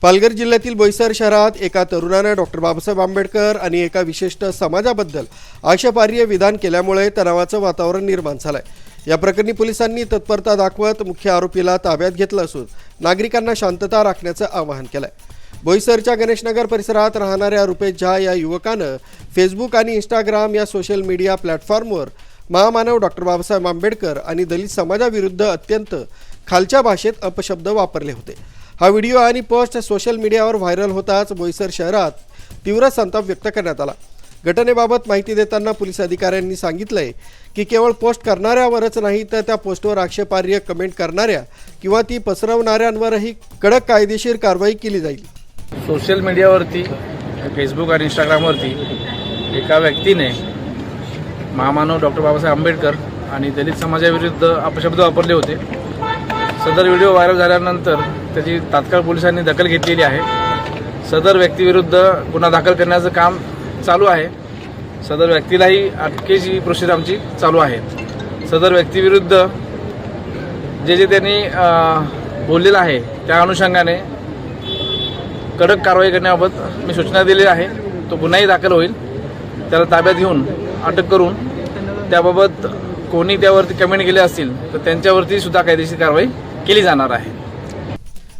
पालघर जिल्ह्यातील बोईसर शहरात एका तरुणाने डॉक्टर बाबासाहेब आंबेडकर आणि एका विशिष्ट समाजाबद्दल आक्षेपार्ह विधान केल्यामुळे तणावाचं वातावरण निर्माण झालंय। या प्रकरणी पोलिसांनी तत्परता दाखवत मुख्य आरोपीला ताब्यात घेतलं असून नागरिकांना शांतता राखण्याचं आवाहन केलंय। बोईसरच्या गणेशनगर परिसरात राहणाऱ्या रुपेश झा या युवकानं फेसबुक आणि इंस्टाग्राम या सोशल मीडिया प्लॅटफॉर्मवर महामानव डॉक्टर बाबासाहेब आंबेडकर आणि दलित समाजाविरुद्ध अत्यंत खालच्या भाषेत अपशब्द वापरले होते। हा व्हिडिओ आणि पोस्ट सोशल मीडियावर व्हायरल होताच बोईसर शहरात तीव्र संताप व्यक्त करण्यात आला। घटनेबाबत माहिती देताना पोलीस अधिकाऱ्यांनी सांगितलंय की केवळ पोस्ट करणाऱ्यावरच नाही तर त्या पोस्टवर आक्षेपार्ह कमेंट करणाऱ्या किंवा ती पसरवणाऱ्यांवरही कडक कायदेशीर कारवाई केली जाईल। सोशल मीडियावरती फेसबुक आणि इंस्टाग्रामवरती एका व्यक्तीने महामानव डॉक्टर बाबासाहेब आंबेडकर आणि दलित समाजाविरुद्ध अपशब्द वापरले होते। सदर व्हिडिओ व्हायरल झाल्यानंतर त्याची तात्काळ पोलिसांनी दखल घेतलेली आहे। सदर व्यक्तीविरुद्ध गुन्हा दाखल करण्याचं काम चालू आहे। सदर व्यक्तीलाही अटकेची प्रोसेस आमची चालू आहे। सदर व्यक्तीविरुद्ध जे त्यांनी बोललेलं आहे त्या अनुषंगाने कडक कारवाई करण्याबाबत मी सूचना दिली आहे। तो गुन्हाही दाखल होईल। त्याला ताब्यात घेऊन अटक करून त्याबाबत कोणी त्यावरती कमेंट केले असतील तर त्यांच्यावरती सुद्धा कायदेशीर कारवाई केली जाणार आहे।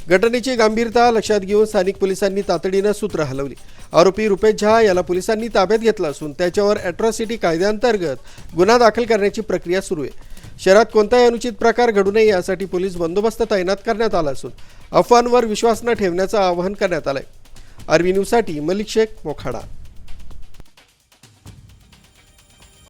घटनेची गंभीरता लक्षात घेऊन स्थानिक पोलिसांनी तातडीनं सूत्र हलवली। आरोपी रुपेश झा याला पोलिसांनी ताब्यात घेतलं असून त्याच्यावर अॅट्रॉसिटी कायद्याअंतर्गत गुन्हा दाखल करण्याची प्रक्रिया सुरू आहे। शहरात कोणताही अनुचित प्रकार घडू नये यासाठी पोलीस बंदोबस्त तैनात करण्यात आला असून अफवांवर विश्वास न ठेवण्याचं आवाहन करण्यात आलंय। आरबी न्यूजसाठी मलिक शेख, मोखाडा।